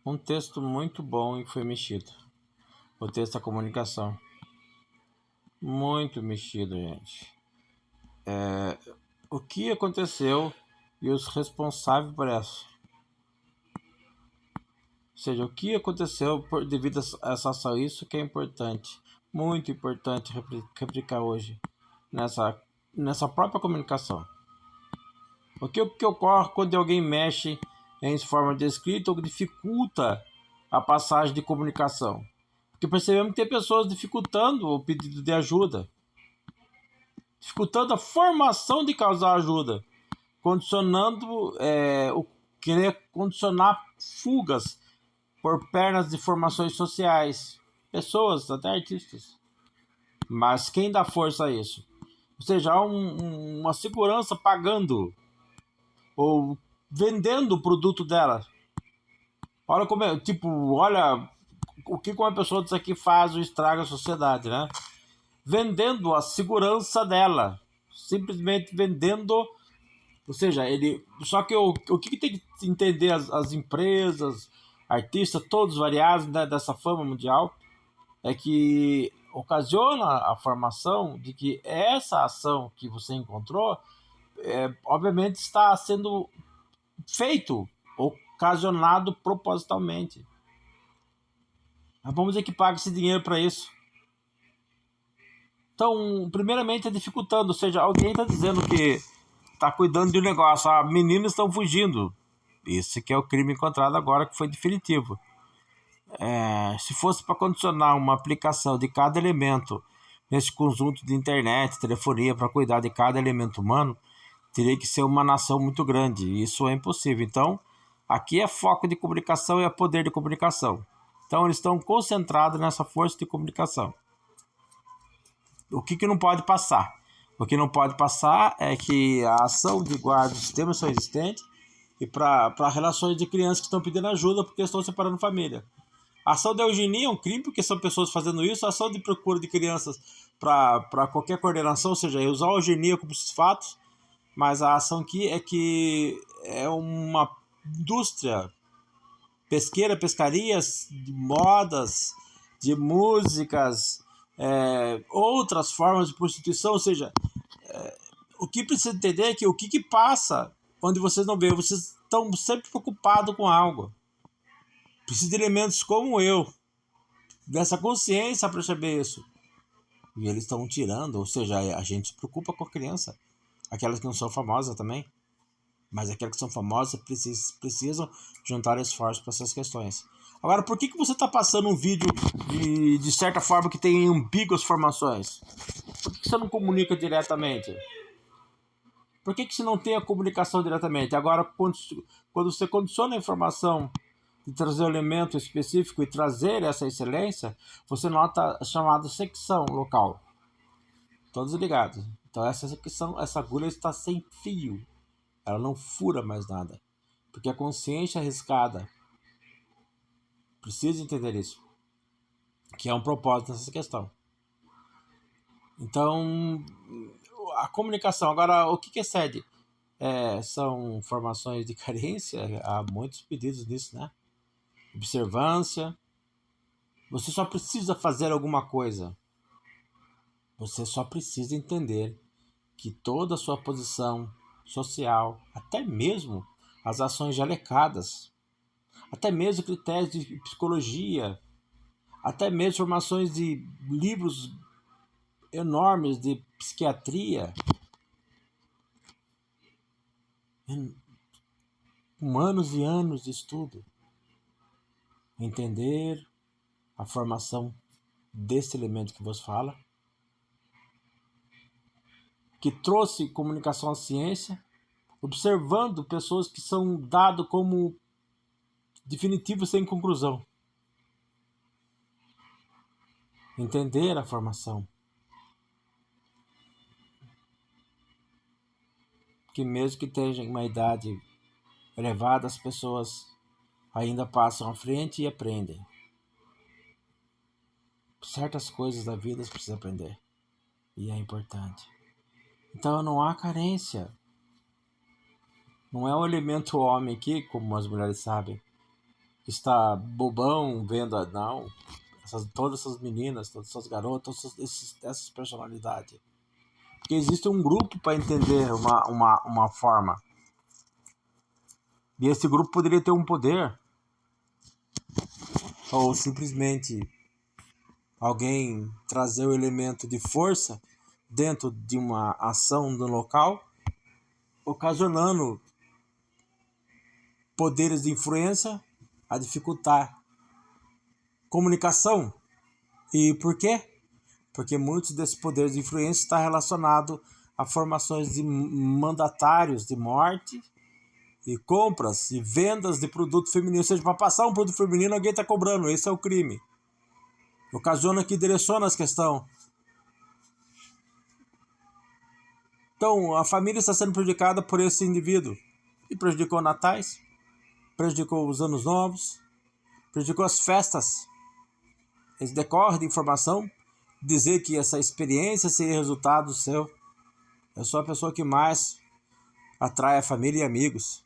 Um texto muito bom e foi mexido. O texto da comunicação. Muito mexido, gente. O que aconteceu e os responsáveis por isso. Ou seja, o que aconteceu devido a essa ação. Isso que é importante. Muito importante replicar hoje. Nessa própria comunicação. O que ocorre quando alguém mexe em forma de escrita ou dificulta a passagem de comunicação? Porque percebemos que tem pessoas dificultando o pedido de ajuda, dificultando a formação de causar ajuda, condicionando querer condicionar fugas por pernas de formações sociais, pessoas, até artistas. Mas quem dá força a isso? Ou seja, há uma segurança pagando ou vendendo o produto dela. Olha como é, tipo, olha o que uma pessoa disso aqui faz ou estraga a sociedade, né? Vendendo a segurança dela, simplesmente vendendo, ou seja, ele, só que o que tem que entender as empresas, artistas, todos variados, né, dessa fama mundial, é que ocasiona a formação de que essa ação que você encontrou, obviamente está sendo feito, ocasionado propositalmente. Mas vamos dizer que paga esse dinheiro para isso. Então, primeiramente é dificultando, ou seja, alguém está dizendo que está cuidando de um negócio, meninos estão fugindo. Esse que é o crime encontrado agora, que foi definitivo. Se fosse para condicionar uma aplicação de cada elemento nesse conjunto de internet, telefonia, para cuidar de cada elemento humano, teria que ser uma nação muito grande, e isso é impossível. Então, aqui é foco de comunicação e é poder de comunicação. Então, eles estão concentrados nessa força de comunicação. O que não pode passar? O que não pode passar é que a ação de guarda dos sistemas são existentes e para relações de crianças que estão pedindo ajuda porque estão separando família. A ação de eugenia é um crime porque são pessoas fazendo isso. A ação de procura de crianças para qualquer coordenação, ou seja, usar a eugenia como esses fatos, mas a ação aqui é que é uma indústria pesqueira, pescarias, de modas, de músicas, outras formas de prostituição, ou seja, o que precisa entender é que o que passa onde vocês não veem, vocês estão sempre preocupados com algo. Precisa de elementos como eu, dessa consciência para perceber isso. E eles estão tirando, ou seja, a gente se preocupa com a criança, aquelas que não são famosas também, mas aquelas que são famosas precisam juntar esforços para essas questões. Agora, por que você está passando um vídeo de certa forma que tem ambíguas formações? Por que você não comunica diretamente? Por que você não tem a comunicação diretamente? Agora, quando você condiciona a informação de trazer um elemento específico e trazer essa excelência, você nota a chamada secção local. Todos ligados. Então essa secção, essa agulha está sem fio. Ela não fura mais nada. Porque a consciência arriscada precisa entender isso. Que é um propósito nessa questão. Então, a comunicação. Agora, o que excede? São formações de carência. Há muitos pedidos nisso, né? Observância. Você só precisa fazer alguma coisa. Você só precisa entender que toda a sua posição social, até mesmo as ações jalecadas, até mesmo critérios de psicologia, até mesmo formações de livros enormes de psiquiatria, com anos e anos de estudo, entender a formação desse elemento que você fala, que trouxe comunicação à ciência, observando pessoas que são dadas como definitivos sem conclusão. Entender a formação. Que mesmo que estejam em uma idade elevada, as pessoas ainda passam à frente e aprendem. Certas coisas da vida você precisa aprender. E é importante. Então não há carência. Não é um elemento homem aqui, como as mulheres sabem. está bobão vendo, não, todas essas meninas, todas essas garotas, essas personalidades. Porque existe um grupo para entender uma forma. E esse grupo poderia ter um poder, ou simplesmente alguém trazer o elemento de força dentro de uma ação no local, ocasionando poderes de influência a dificultar comunicação. E por quê? Porque muitos desses poderes de influência estão relacionados a formações de mandatários de morte e compras e vendas de produto feminino. Ou seja, para passar um produto feminino, alguém está cobrando. Esse é o crime. Ocasiona que direciona as questões. Então, a família está sendo prejudicada por esse indivíduo. E prejudicou natais, prejudicou os anos novos, prejudicou as festas. Esse decorre de informação, dizer que essa experiência seria resultado seu. Eu sou a pessoa que mais atrai a família e amigos.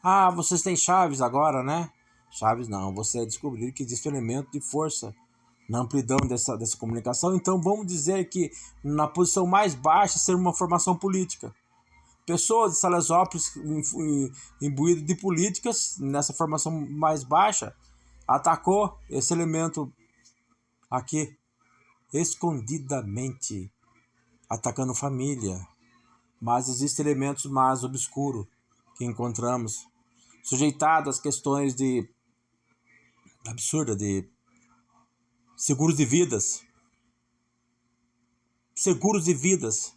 Ah, vocês têm chaves agora, né? Chaves não, você descobriu que existe um elemento de força na amplidão dessa comunicação. Então vamos dizer que na posição mais baixa ser uma formação política. Pessoas de Salesópolis imbuídas de políticas nessa formação mais baixa atacou esse elemento aqui escondidamente, atacando família. Mas existem elementos mais obscuros que encontramos, sujeitados às questões de absurda de seguros de vidas. Seguros de vidas.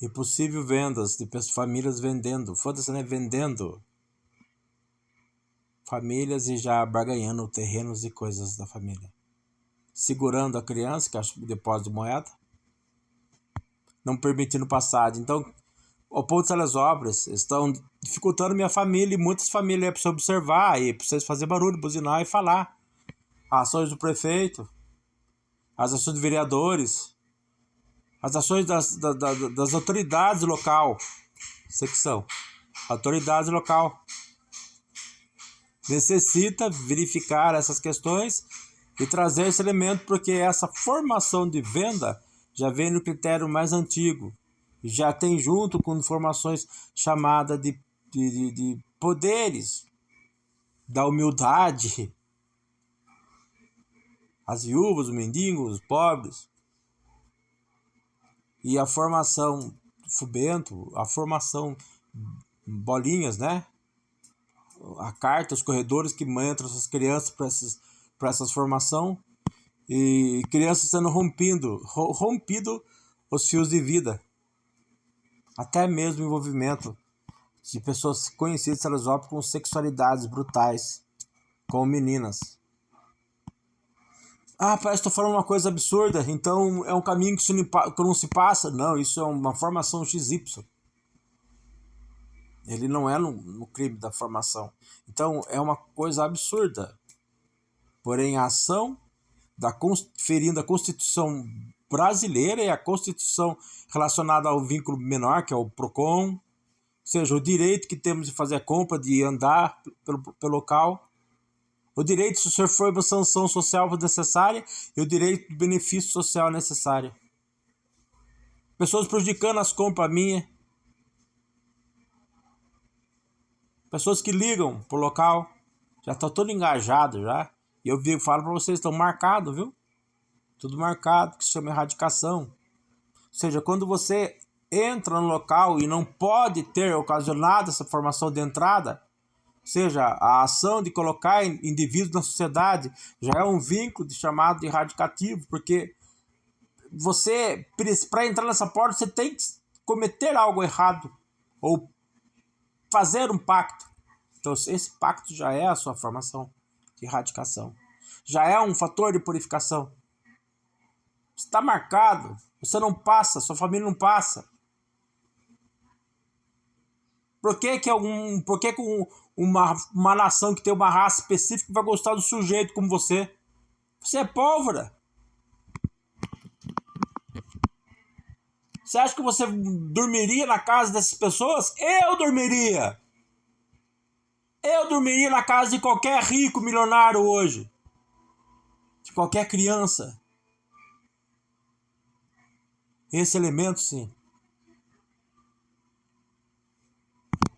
E possível vendas de famílias vendendo. Foda-se, né? Vendendo famílias e já barganhando terrenos e coisas da família. Segurando a criança, que acha depósito de moeda. Não permitindo passagem. Então, o povo de Salesópolis estão dificultando minha família e muitas famílias é para você observar e para vocês fazer barulho, buzinar e falar. As ações do prefeito, as ações dos vereadores, as ações das autoridades local, secção, autoridades local. Necessita verificar essas questões e trazer esse elemento, porque essa formação de venda já vem no critério mais antigo. Já tem junto com informações chamadas de poderes, da humildade, as viúvas, os mendigos, os pobres. E a formação Fubento, a formação bolinhas, né? A carta, os corredores que entram essas crianças para essas formação e crianças sendo rompido os fios de vida. Até mesmo o envolvimento de pessoas conhecidas de Salesópolis com sexualidades brutais, com meninas. Ah, parece que estou falando uma coisa absurda, então é um caminho que não se passa. Não, isso é uma formação XY. Ele não é no crime da formação. Então é uma coisa absurda. Porém, a ação ferindo a Constituição brasileira e a Constituição relacionada ao vínculo menor, que é o PROCON, ou seja, o direito que temos de fazer a compra, de andar pelo local, o direito se o senhor for uma sanção social necessária e o direito do benefício social necessário. Pessoas prejudicando as compras minhas, pessoas que ligam pro local, já estão todo engajado já. E eu falo para vocês, estão marcados, viu? Tudo marcado, que se chama erradicação. Ou seja, quando você entra no local e não pode ter ocasionado essa formação de entrada, ou seja, a ação de colocar indivíduos na sociedade já é um vínculo chamado de erradicativo, porque você, para entrar nessa porta, você tem que cometer algo errado ou fazer um pacto. Então, esse pacto já é a sua formação de erradicação. Já é um fator de purificação. Você está marcado, você não passa, sua família não passa. Por que uma nação que tem uma raça específica vai gostar do sujeito como você? Você é pólvora. Você acha que você dormiria na casa dessas pessoas? Eu dormiria! Eu dormiria na casa de qualquer rico milionário hoje. De qualquer criança. Esse elemento, sim.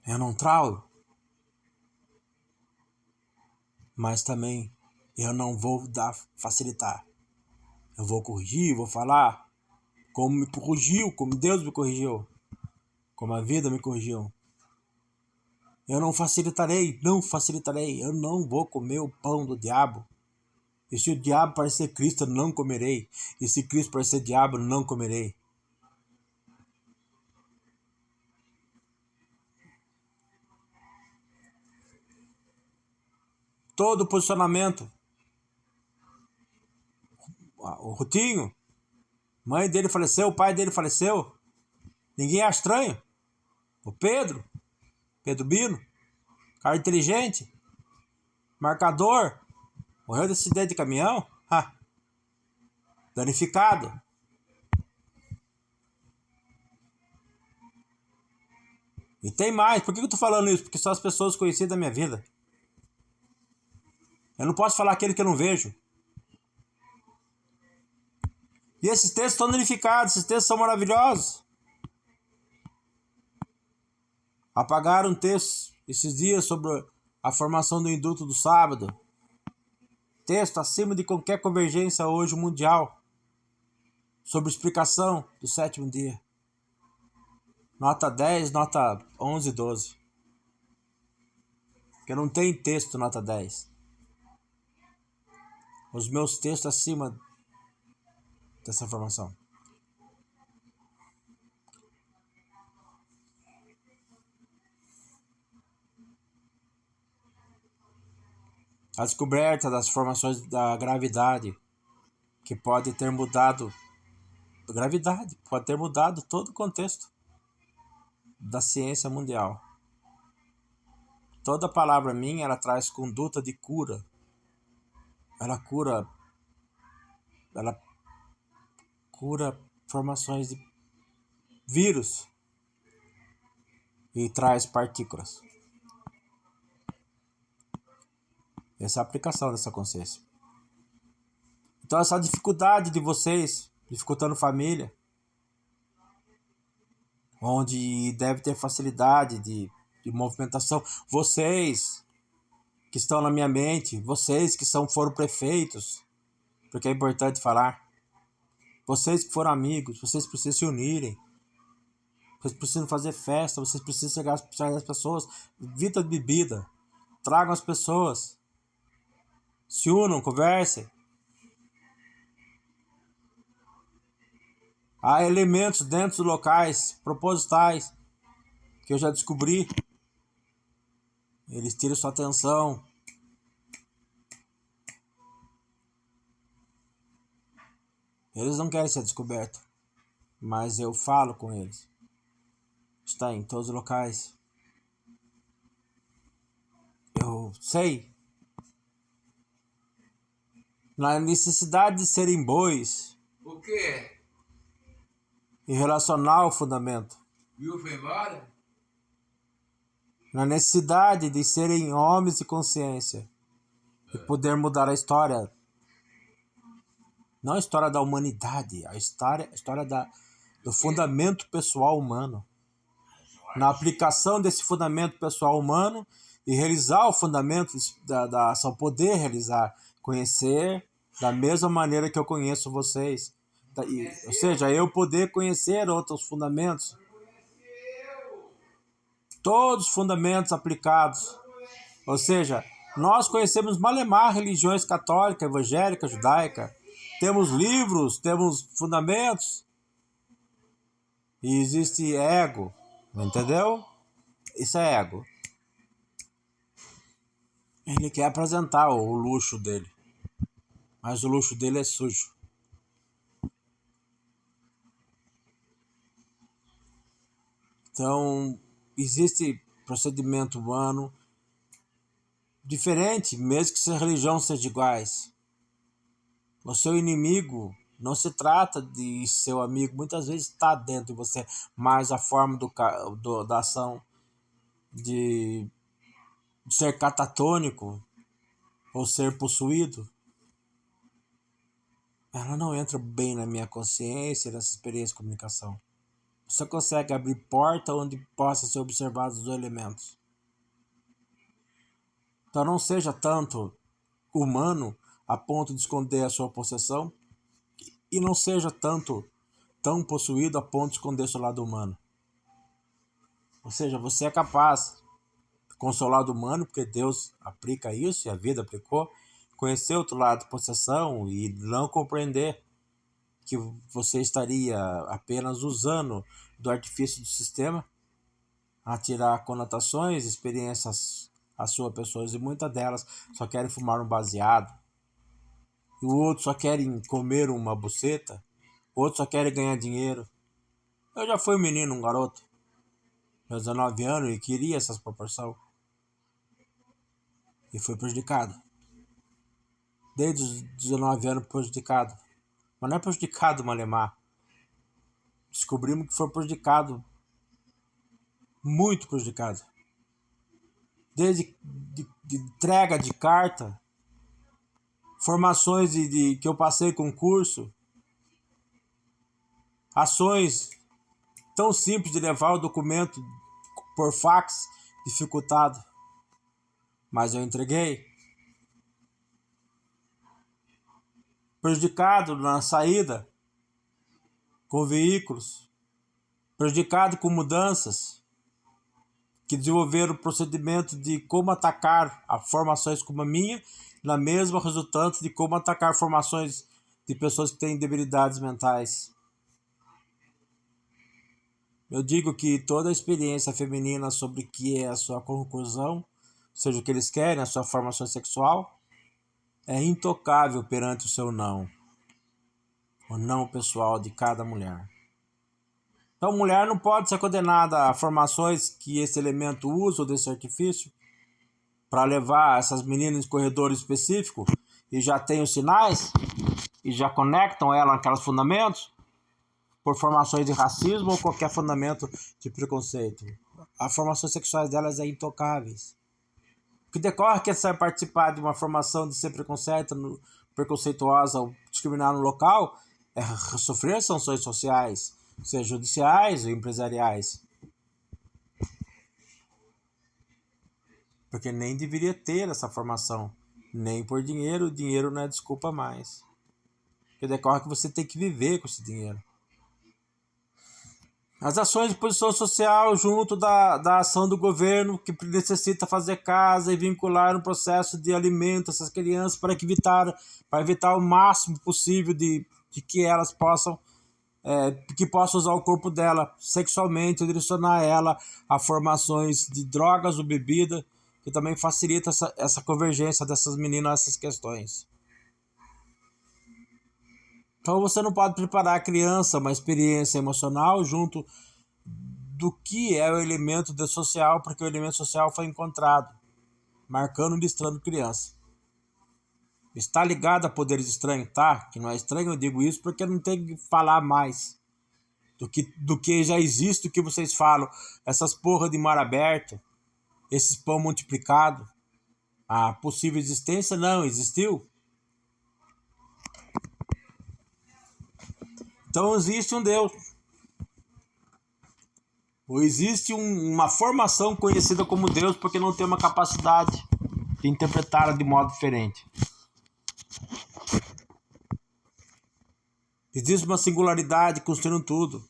É neutral. Mas também eu não vou facilitar. Eu vou corrigir, vou falar como me corrigiu, como Deus me corrigiu, como a vida me corrigiu. Eu não facilitarei, eu não vou comer o pão do diabo. E se o diabo parecer Cristo, eu não comerei. E se Cristo parecer diabo, eu não comerei. Todo posicionamento. O Rutinho, mãe dele faleceu, o pai dele faleceu. Ninguém é estranho. O Pedro Bino, cara inteligente, marcador, morreu de acidente de caminhão, danificado. E tem mais, por que eu tô falando isso? Porque são as pessoas conhecidas da minha vida. Eu não posso falar aquele que eu não vejo. E esses textos estão danificados, esses textos são maravilhosos. Apagaram um texto esses dias sobre a formação do indulto do sábado. Texto acima de qualquer convergência hoje mundial. Sobre explicação do sétimo dia. Nota 10, nota 11, 12. Porque não tem texto nota 10. Os meus textos acima dessa formação. A descoberta das formações da gravidade, que pode ter mudado todo o contexto da ciência mundial. Toda palavra minha, ela traz conduta de cura. Ela cura formações de vírus e traz partículas. Essa é a aplicação dessa consciência. Então essa dificuldade de vocês, dificultando família, onde deve ter facilidade de movimentação, vocês que estão na minha mente, vocês que foram prefeitos, porque é importante falar, vocês que foram amigos, vocês precisam se unirem, vocês precisam fazer festa, vocês precisam chegar as pessoas, vida de bebida, tragam as pessoas, se unam, conversem. Há elementos dentro dos locais propositais que eu já descobri. Eles tiram sua atenção. Eles não querem ser descobertos, mas eu falo com eles. Está em todos os locais. Eu sei. Na necessidade de serem bois. O quê? E relacionar ao fundamento. Viu, foi embora? Na necessidade de serem homens de consciência. E poder mudar a história. Não a história da humanidade. A história do fundamento pessoal humano. Na aplicação desse fundamento pessoal humano e realizar o fundamento da ação, poder realizar, conhecer da mesma maneira que eu conheço vocês. Ou seja, eu poder conhecer outros fundamentos. Todos os fundamentos aplicados. Ou seja, nós conhecemos malemar religiões católica, evangélica, judaica. Temos livros, temos fundamentos. E existe ego. Entendeu? Isso é ego. Ele quer apresentar o luxo dele. Mas o luxo dele é sujo. Então, existe procedimento humano diferente, mesmo que sua religião seja iguais. O seu inimigo Não se trata de seu amigo, muitas vezes está dentro de você, mas a forma da ação de ser catatônico ou ser possuído, ela não entra bem na minha consciência, nessa experiência de comunicação. Você consegue abrir porta onde possa ser observados os elementos. Então não seja tanto humano a ponto de esconder a sua possessão e não seja tão possuído a ponto de esconder seu lado humano. Ou seja, você é capaz, com seu lado humano, porque Deus aplica isso e a vida aplicou, conhecer outro lado de possessão e não compreender que você estaria apenas usando do artifício do sistema a tirar conotações, experiências à sua pessoa, e muitas delas só querem fumar um baseado, e o outro só querem comer uma buceta, o outro só querem ganhar dinheiro. Eu já fui um menino, um garoto, meus 19 anos, e queria essas proporções, e fui prejudicado. Desde os 19 anos prejudicado. Mas não é prejudicado, Malemar. Descobrimos que foi prejudicado, muito prejudicado. Desde de entrega de carta, formações que eu passei concurso, ações tão simples de levar o documento por fax, dificultado. Mas eu entreguei. Prejudicado na saída, com veículos. Prejudicado com mudanças que desenvolveram o procedimento de como atacar a formações como a minha, na mesma resultante de como atacar formações de pessoas que têm debilidades mentais. Eu digo que toda a experiência feminina sobre o que é a sua conclusão, seja o que eles querem, a sua formação sexual, é intocável perante o seu não. O não pessoal de cada mulher. Então, mulher não pode ser condenada a formações que esse elemento usa, ou desse artifício, para levar essas meninas em corredores específicos e já tem os sinais e já conectam ela naqueles fundamentos por formações de racismo ou qualquer fundamento de preconceito. As formações sexuais delas é intocáveis. O que decorre que você vai participar de uma formação de ser preconceituosa ou discriminar no local é sofrer sanções sociais, seja judiciais ou empresariais. Porque nem deveria ter essa formação. Nem por dinheiro, o dinheiro não é desculpa mais. Porque decorre que você tem que viver com esse dinheiro. As ações de posição social junto da ação do governo que necessita fazer casa e vincular um processo de alimento a essas crianças para evitar o máximo possível de que elas possam usar o corpo dela sexualmente, direcionar ela a formações de drogas ou bebida, que também facilita essa convergência dessas meninas a essas questões. Então você não pode preparar a criança uma experiência emocional junto do que é o elemento social, porque o elemento social foi encontrado, marcando e listrando criança. Está ligado a poderes estranhos, tá? Que não é estranho, eu digo isso porque não tem que falar mais do que já existe, do que vocês falam. Essas porra de mar aberto, esses pão multiplicado, a possível existência não existiu. Então existe um Deus. Ou existe uma formação conhecida como Deus porque não tem uma capacidade de interpretá-la de modo diferente. Existe uma singularidade construindo tudo.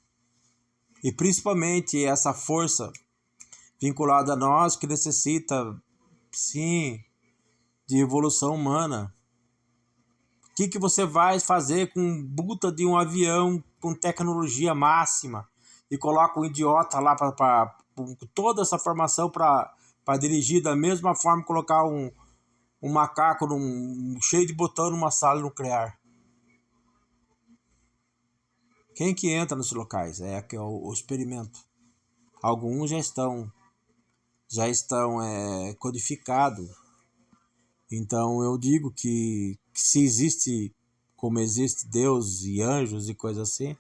E principalmente essa força vinculada a nós que necessita, sim, de evolução humana. O que você vai fazer com um puta de um avião com tecnologia máxima e coloca um idiota lá com toda essa formação para dirigir da mesma forma que colocar um macaco cheio de botão numa sala nuclear? Quem que entra nesses locais? É o experimento. Alguns já estão codificados. Então eu digo que se existe como existe Deus e anjos e coisas assim,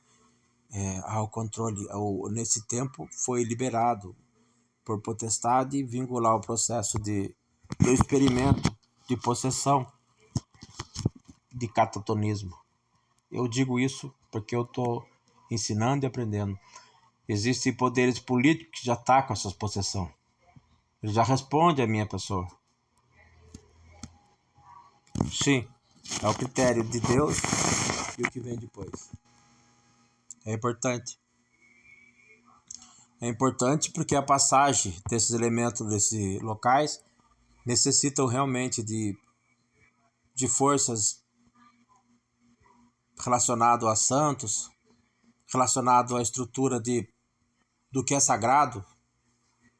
ao controle, nesse tempo foi liberado por potestade vincular o processo do experimento de possessão, de catatonismo. Eu digo isso porque eu estou ensinando e aprendendo. Existem poderes políticos que já atacam essas possessões. Ele já responde à minha pessoa. Sim, é o critério de Deus e o que vem depois. É importante. É importante porque a passagem desses elementos, desses locais, necessitam realmente de forças relacionadas a santos, relacionado à estrutura do que é sagrado,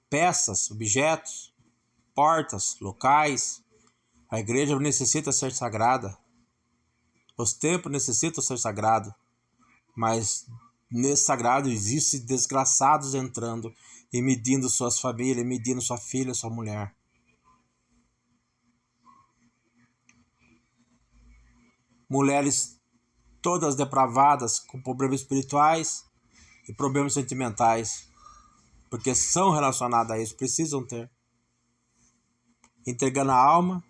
peças, objetos, portas, locais. A igreja necessita ser sagrada. Os templos necessitam ser sagrados. Mas nesse sagrado existem desgraçados entrando e medindo suas famílias, medindo sua filha, sua mulher. Mulheres todas depravadas, com problemas espirituais e problemas sentimentais, porque são relacionados a isso, precisam ter. Entregando a alma,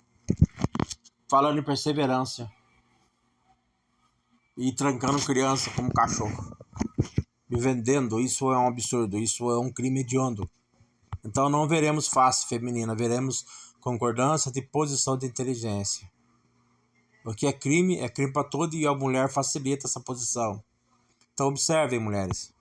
falando em perseverança e trancando criança como cachorro. Me vendendo, isso é um absurdo, isso é um crime hediondo. Então não veremos face feminina, veremos concordância de posição de inteligência. O que é crime para todo e a mulher facilita essa posição. Então observem, mulheres.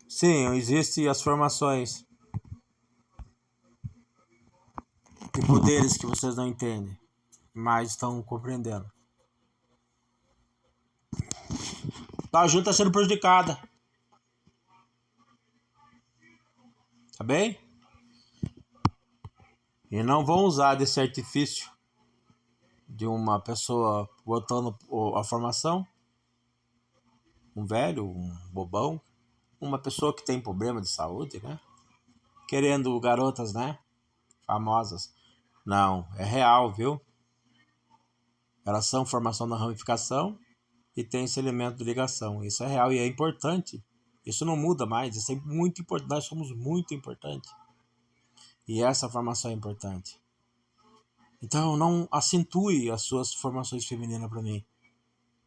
Sim, existem as formações de poderes que vocês não entendem, mas estão compreendendo. A junta está sendo prejudicada. Tá bem? E não vão usar desse artifício de uma pessoa botando a formação, um velho, um bobão, uma pessoa que tem problema de saúde, né? Querendo garotas, né? Famosas. Não, é real, viu? Elas são formação da ramificação e tem esse elemento de ligação. Isso é real e é importante. Isso não muda mais, isso é muito importante. Nós somos muito importantes. E essa formação é importante. Então não acentue as suas formações femininas para mim.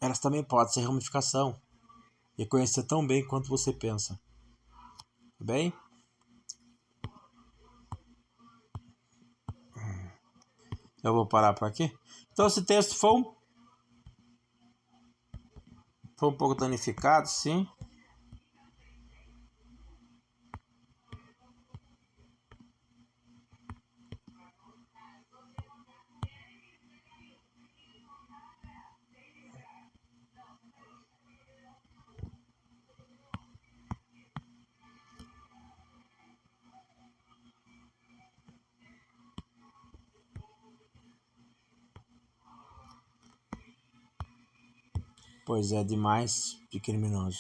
Elas também podem ser ramificação e conhecer tão bem quanto você pensa. Tá bem? Eu vou parar por aqui. Então esse texto foi um pouco danificado, sim. Pois é, demais de criminoso.